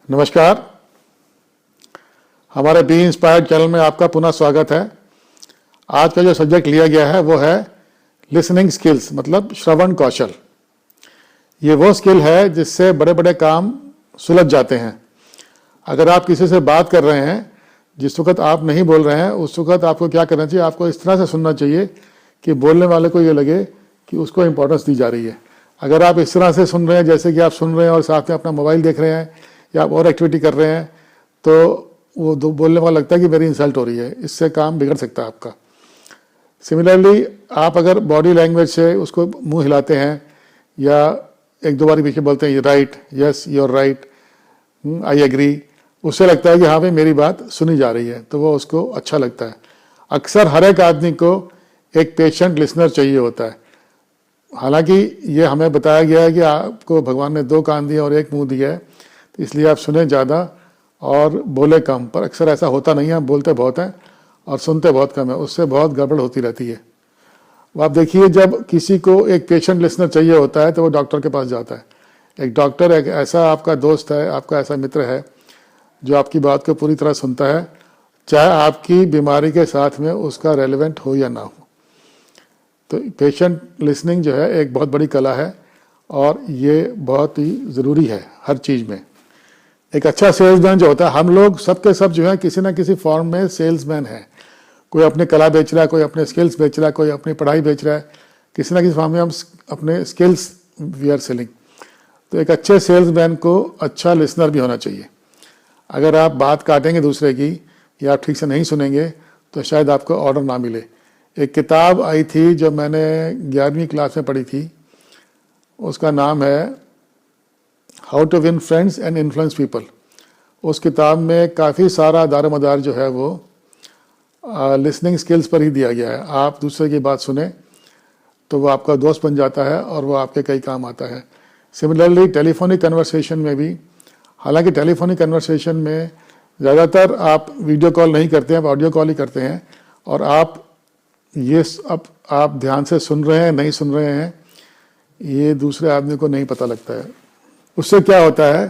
नमस्कार, हमारे B inspired channel में आपका पुनः स्वागत है। आज का जो सब्जेक्ट लिया गया है वो है लिसनिंग स्किल्स, मतलब श्रवण कौशल। ये वो स्किल है जिससे बड़े बड़े काम सुलझ जाते हैं। अगर आप किसी से बात कर रहे हैं, जिस वक्त आप नहीं बोल रहे हैं, उस वक्त आपको क्या करना चाहिए? आपको इस तरह से सुनना चाहिए कि बोलने वाले को ये लगे कि उसको इम्पोर्टेंस दी जा रही है। अगर आप इस तरह से सुन रहे हैं जैसे कि आप सुन रहे हैं और साथ में अपना मोबाइल देख रहे हैं या आप और एक्टिविटी कर रहे हैं, तो वो बोलने वाला लगता है कि मेरी इंसल्ट हो रही है। इससे काम बिगड़ सकता है आपका। सिमिलरली, आप अगर बॉडी लैंग्वेज से उसको मुंह हिलाते हैं या एक दो बार पीछे बोलते हैं right, yes, you're right, I agree, उससे लगता है कि हाँ भाई मेरी बात सुनी जा रही है, तो वो उसको अच्छा लगता है। अक्सर हर एक आदमी को एक पेशेंट लिसनर चाहिए होता है। हालांकि ये हमें बताया गया है कि आपको भगवान ने 2 कान दिए और 1 मुंह दिया है, तो इसलिए आप सुने ज़्यादा और बोले कम। पर अक्सर ऐसा होता नहीं है, आप बोलते बहुत हैं और सुनते बहुत कम है, उससे बहुत गड़बड़ होती रहती है। आप देखिए, जब किसी को एक पेशेंट लिसनर चाहिए होता है तो वो डॉक्टर के पास जाता है। एक डॉक्टर एक ऐसा आपका दोस्त है, आपका ऐसा मित्र है जो आपकी बात को पूरी तरह सुनता है, चाहे आपकी बीमारी के साथ में उसका रेलेवेंट हो या ना हो। तो पेशेंट लिसनिंग जो है एक बहुत बड़ी कला है और ये बहुत ही ज़रूरी है हर चीज़ में। एक अच्छा सेल्समैन जो होता है, हम लोग सबके सब जो है किसी ना किसी फॉर्म में सेल्समैन है। कोई अपने कला बेच रहा है, कोई अपने स्किल्स बेच रहा है, कोई अपनी पढ़ाई बेच रहा है। किसी ना किसी फॉर्म में हम अपने स्किल्स वी आर सेलिंग। तो एक अच्छे सेल्समैन को अच्छा लिसनर भी होना चाहिए। अगर आप बात काटेंगे दूसरे की या आप ठीक से नहीं सुनेंगे तो शायद आपको ऑर्डर ना मिले। एक किताब आई थी जो मैंने 11वीं क्लास में पढ़ी थी, उसका नाम है how to win friends and influence people. उस किताब में काफ़ी सारा दारोमदार जो है वो लिसनिंग स्किल्स पर ही दिया गया है। आप दूसरे की बात सुने तो वो आपका दोस्त बन जाता है और वो आपके कई काम आता है। सिमिलरली टेलीफोनिक कन्वर्सेशन में भी, हालांकि टेलीफोनिक कन्वर्सेशन में ज़्यादातर आप वीडियो कॉल नहीं करते हैं, आप ऑडियो कॉल ही करते हैं और आप ये आप ध्यान से सुन रहे हैं नहीं सुन रहे हैं, ये दूसरे आदमी को नहीं पता लगता है। उससे क्या होता है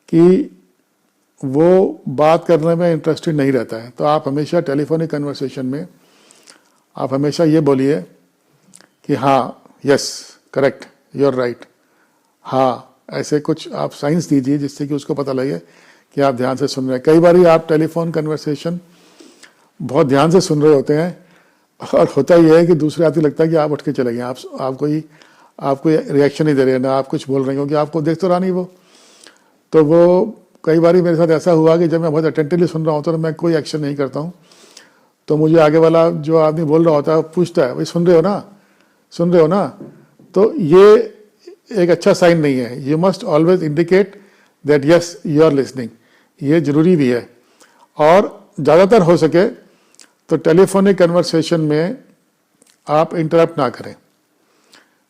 कि वो बात करने में इंटरेस्टेड नहीं रहता है। तो आप हमेशा टेलीफोनिक कन्वर्सेशन में आप हमेशा ये बोलिए कि हाँ, यस, करेक्ट, यूर राइट, हाँ, ऐसे कुछ आप साइंस दीजिए जिससे कि उसको पता लगे कि आप ध्यान से सुन रहे हैं। कई बार आप टेलीफोन कन्वर्सेशन बहुत ध्यान से सुन रहे होते हैं और होता ये है कि दूसरे आदमी लगता है कि आप उठ के चले गए, आपको रिएक्शन नहीं दे रहे हैं, ना आप कुछ बोल रहे हैं, क्योंकि आपको देख तो रहा नहीं वो। तो वो कई बार मेरे साथ ऐसा हुआ कि जब मैं बहुत अटेंटिवली सुन रहा होता हूँ तो मैं कोई एक्शन नहीं करता हूँ, तो मुझे आगे वाला जो आदमी बोल रहा होता है पूछता है, भाई सुन रहे हो ना, सुन रहे हो ना? तो ये एक अच्छा साइन नहीं है। You must always indicate that yes you are listening. ये जरूरी भी है। और ज़्यादातर हो सके तो टेलीफोनिक कन्वर्सेशन में आप इंटरप्ट ना करें।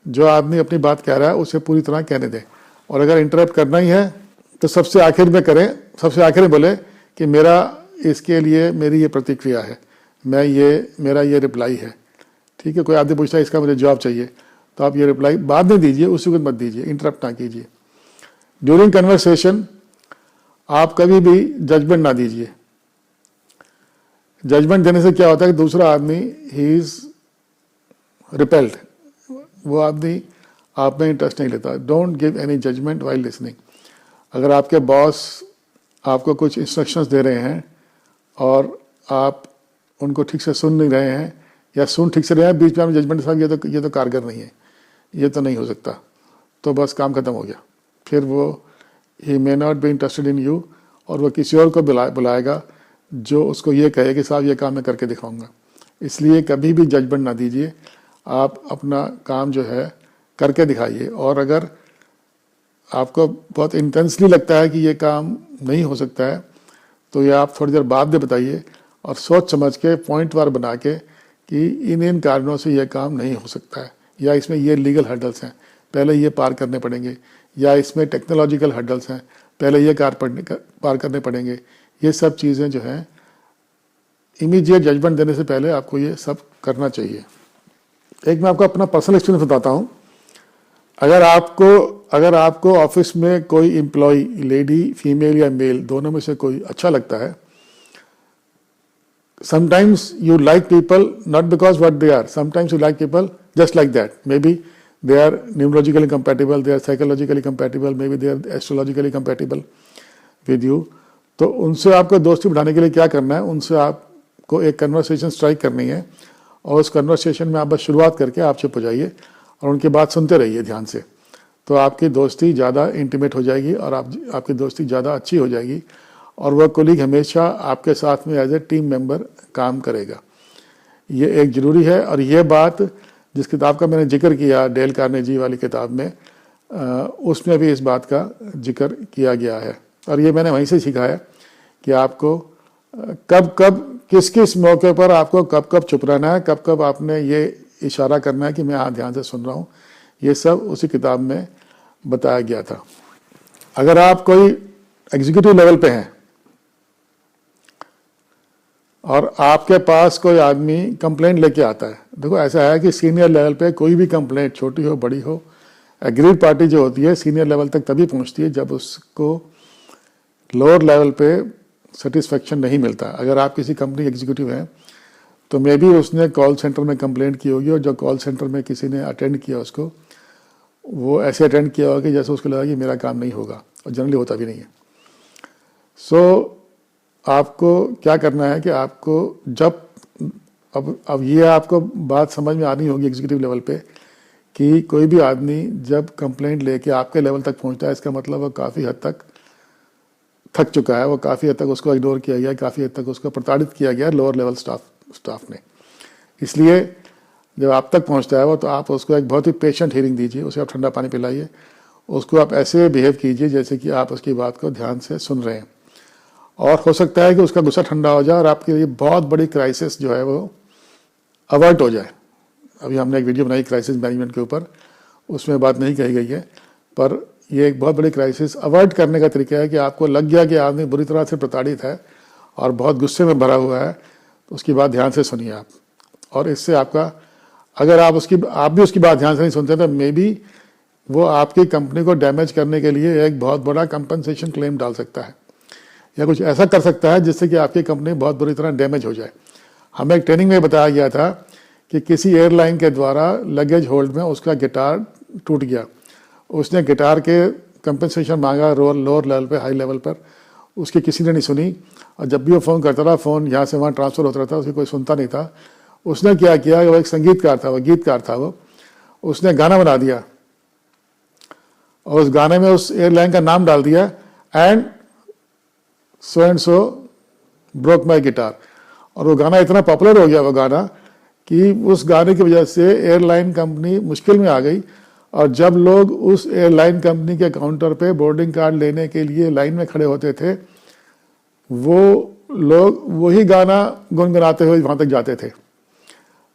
जो आदमी अपनी बात कह रहा है उसे पूरी तरह कहने दें, और अगर इंटरप्ट करना ही है तो सबसे आखिर में करें। सबसे आखिर में बोले कि मेरा इसके लिए मेरी ये प्रतिक्रिया है, मेरा ये रिप्लाई है, ठीक है। कोई आदमी पूछता है इसका मुझे जवाब चाहिए, तो आप ये रिप्लाई बाद में दीजिए, उसी वक्त मत दीजिए, इंटरप्ट ना कीजिए। ड्यूरिंग कन्वर्सेशन आप कभी भी जजमेंट ना दीजिए। जजमेंट देने से क्या होता है कि दूसरा आदमी ही इज रिपेल्ड, वो आदमी आप में इंटरेस्ट नहीं लेता। Don't give any judgement while listening. अगर आपके बॉस आपको कुछ इंस्ट्रक्शंस दे रहे हैं और आप उनको ठीक से सुन नहीं रहे हैं या सुन ठीक से रहे हैं, बीच में आप जजमेंट साहब ये तो कारगर नहीं है, ये तो नहीं हो सकता, तो बस काम खत्म हो गया। फिर वो ही may not be interested in you, और वो किसी और को बुलाएगा जो उसको ये कहे कि साहब ये काम मैं करके दिखाऊंगा। इसलिए कभी भी जजमेंट ना दीजिए, आप अपना काम जो है करके दिखाइए। और अगर आपको बहुत इंटेंसली लगता है कि ये काम नहीं हो सकता है तो ये आप थोड़ी देर बाद में बताइए और सोच समझ के पॉइंट वार बना के कि इन कारणों से ये काम नहीं हो सकता है, या इसमें ये लीगल हर्डल्स हैं, पहले ये पार करने पड़ेंगे, या इसमें टेक्नोलॉजिकल हर्डल्स हैं, पहले ये पार करने पड़ेंगे। ये सब चीज़ें जो हैं इमीडिएट जजमेंट देने से पहले आपको ये सब करना चाहिए। एक मैं आपको अपना पर्सनल एक्सपीरियंस बताता हूँ। अगर आपको ऑफिस में कोई एम्प्लॉय, लेडी, फीमेल या मेल, दोनों में से कोई अच्छा लगता है, sometimes you like people not because what they are, sometimes you like people just like that. Maybe they are numerologically compatible, they are psychologically compatible, maybe they are astrologically compatible with you. तो उनसे आपको दोस्ती बढ़ाने के लिए क्या करना है, उनसे आपको एक कन्वर्सेशन स्ट्राइक करनी है और उस कन्वर्सेशन में आप बस शुरुआत करके आप चुप हो जाइए और उनकी बात सुनते रहिए ध्यान से। तो आपकी दोस्ती ज़्यादा इंटीमेट हो जाएगी और आपकी दोस्ती ज़्यादा अच्छी हो जाएगी और वह कोलीग हमेशा आपके साथ में एज ए टीम मेंबर काम करेगा। ये एक ज़रूरी है। और ये बात जिस किताब का मैंने जिक्र किया, डेल कार्नेजी वाली किताब में, उसमें भी इस बात का जिक्र किया गया है और ये मैंने वहीं से सीखा है कि आपको कब कब किस किस मौके पर आपको कब कब चुप रहना है, कब कब आपने ये इशारा करना है कि मैं हाँ ध्यान से सुन रहा हूँ। ये सब उसी किताब में बताया गया था। अगर आप कोई एग्जीक्यूटिव लेवल पे हैं और आपके पास कोई आदमी कंप्लेंट लेके आता है, देखो ऐसा है कि सीनियर लेवल पे कोई भी कंप्लेंट, छोटी हो बड़ी हो, एग्रीड पार्टी जो होती है सीनियर लेवल तक तभी पहुंचती है जब उसको लोअर लेवल पे सेटिस्फेक्शन नहीं मिलता। अगर आप किसी कंपनी एग्जीक्यूटिव हैं तो मे बी उसने कॉल सेंटर में कंप्लेंट की होगी और जो कॉल सेंटर में किसी ने अटेंड किया उसको, वो ऐसे अटेंड किया होगा कि जैसे उसको लगा कि मेरा काम नहीं होगा, और जनरली होता भी नहीं है। सो आपको क्या करना है कि आपको जब अब ये आपको बात समझ में आनी होगी एग्जीक्यूटिव लेवल पे कि कोई भी आदमी जब कंप्लेंट लेके आपके लेवल तक पहुंचता है, इसका मतलब वो काफ़ी हद तक थक चुका है, वो काफ़ी हद तक उसको इग्नोर किया गया, काफ़ी हद तक उसको प्रताड़ित किया गया लोअर लेवल स्टाफ ने। इसलिए जब आप तक पहुंचता है वो, तो आप उसको एक बहुत ही पेशेंट हियरिंग दीजिए, उसे आप ठंडा पानी पिलाइए, उसको आप ऐसे बिहेव कीजिए जैसे कि आप उसकी बात को ध्यान से सुन रहे हैं और हो सकता है कि उसका गुस्सा ठंडा हो जाए और आपके लिए बहुत बड़ी क्राइसिस जो है वो अवर्ट हो जाए। अभी हमने एक वीडियो बनाई क्राइसिस मैनेजमेंट के ऊपर, उसमें बात नहीं कही गई है, पर ये एक बहुत बड़ी क्राइसिस अवॉइड करने का तरीका है कि आपको लग गया कि आदमी बुरी तरह से प्रताड़ित है और बहुत गुस्से में भरा हुआ है, तो उसकी बात ध्यान से सुनिए आप। और इससे आपका, अगर आप भी उसकी बात ध्यान से नहीं सुनते तो मे बी वो आपकी कंपनी को डैमेज करने के लिए एक बहुत बड़ा कंपनसेशन क्लेम डाल सकता है या कुछ ऐसा कर सकता है जिससे कि आपकी कंपनी बहुत बुरी तरह डैमेज हो जाए। हमें एक ट्रेनिंग में बताया गया था कि किसी एयरलाइन के द्वारा लगेज होल्ड में उसका गिटार टूट गया, उसने गिटार के कंपनसेशन मांगा लोअर लेवल पे, हाई लेवल पर, उसकी किसी ने नहीं सुनी और जब भी वो फ़ोन करता रहा, फ़ोन यहाँ से वहाँ ट्रांसफ़र होता रहता, उसकी कोई सुनता नहीं था। उसने क्या किया, वो एक संगीतकार था, वो गीतकार था, उसने गाना बना दिया और उस गाने में उस एयरलाइन का नाम डाल दिया, and so broke my guitar. और वो गाना इतना पॉपुलर हो गया, वो गाना, कि उस गाने की वजह से एयरलाइन कंपनी मुश्किल में आ गई और जब लोग उस एयरलाइन कंपनी के काउंटर पे बोर्डिंग कार्ड लेने के लिए लाइन में खड़े होते थे, वो लोग वही गाना गुनगुनाते हुए वहाँ तक जाते थे।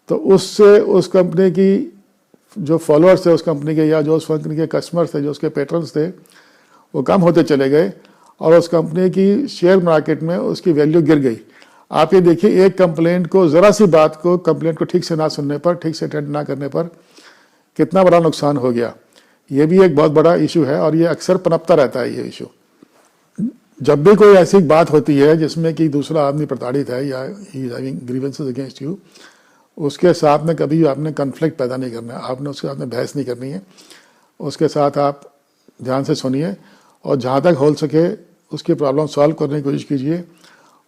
तो उससे उस कंपनी की जो फॉलोअर्स थे उस कंपनी के, या जो उस कंपनी के कस्टमर्स थे, जो उसके पेट्रन्स थे, वो कम होते चले गए और उस कंपनी की शेयर मार्केट में उसकी वैल्यू गिर गई। आप ये देखिए, एक कंप्लेंट को, ज़रा सी बात को, कंप्लेंट को ठीक से ना सुनने पर, ठीक से अटेंड ना करने पर कितना बड़ा नुकसान हो गया। ये भी एक बहुत बड़ा इशू है और ये अक्सर पनपता रहता है ये इशू। जब भी कोई ऐसी बात होती है जिसमें कि दूसरा आदमी प्रताड़ित है या he is having grievances against you, उसके साथ में कभी आपने कन्फ्लिक्ट पैदा नहीं करना है, आपने उसके साथ में बहस नहीं करनी है। उसके साथ आप ध्यान से सुनिए और जहाँ तक हो सके उसकी प्रॉब्लम सॉल्व करने की कोशिश कीजिए।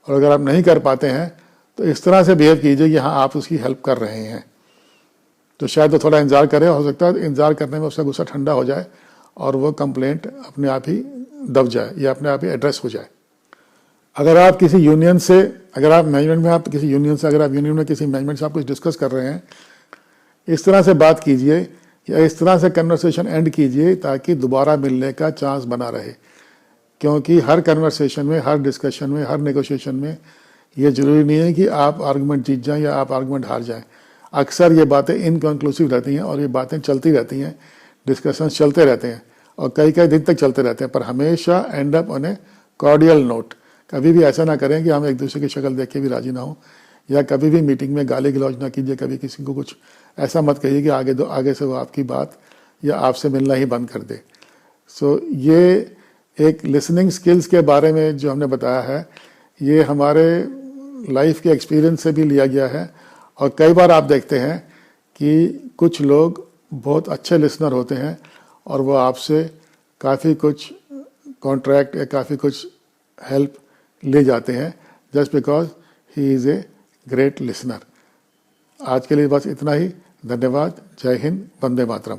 और अगर आप नहीं कर पाते हैं तो इस तरह से बिहेव कीजिए कि हाँ, आप उसकी हेल्प कर रहे हैं। तो शायद वो थोड़ा इंतज़ार करे, हो सकता है इंतज़ार करने में उसका गुस्सा ठंडा हो जाए और वो कंप्लेंट अपने आप ही दब जाए या अपने आप ही एड्रेस हो जाए। अगर आप किसी यूनियन से, अगर आप मैनेजमेंट में, आप किसी यूनियन से, अगर आप यूनियन में किसी मैनेजमेंट से आप कुछ डिस्कस कर रहे हैं, इस तरह से बात कीजिए या इस तरह से कन्वर्सेशन एंड कीजिए ताकि दोबारा मिलने का चांस बना रहे। क्योंकि हर कन्वर्सेशन में, हर डिस्कशन में, हर नेगोशिएशन में ये ज़रूरी नहीं है कि आप आर्गूमेंट जीत जाएं या आप आर्गूमेंट हार जाएं। अक्सर ये बातें इनकन्क्लूसिव रहती हैं और ये बातें चलती रहती हैं, डिस्कशंस चलते रहते हैं और कई कई दिन तक चलते रहते हैं, पर हमेशा and up on A cordial note. कभी भी ऐसा ना करें कि हम एक दूसरे की शक्ल देख के भी राजी ना हो, या कभी भी मीटिंग में गाली गलौज ना कीजिए, कभी किसी को कुछ ऐसा मत कहिए कि आगे से वो आपकी बात या आपसे मिलना ही बंद कर दे। सो ये एक लिसनिंग स्किल्स के बारे में जो हमने बताया है, ये हमारे लाइफ के एक्सपीरियंस से भी लिया गया है। और कई बार आप देखते हैं कि कुछ लोग बहुत अच्छे लिसनर होते हैं और वो आपसे काफ़ी कुछ कॉन्ट्रैक्ट या काफ़ी कुछ हेल्प ले जाते हैं just because he is a great listener. आज के लिए बस इतना ही। धन्यवाद। जय हिंद। वंदे मातरम।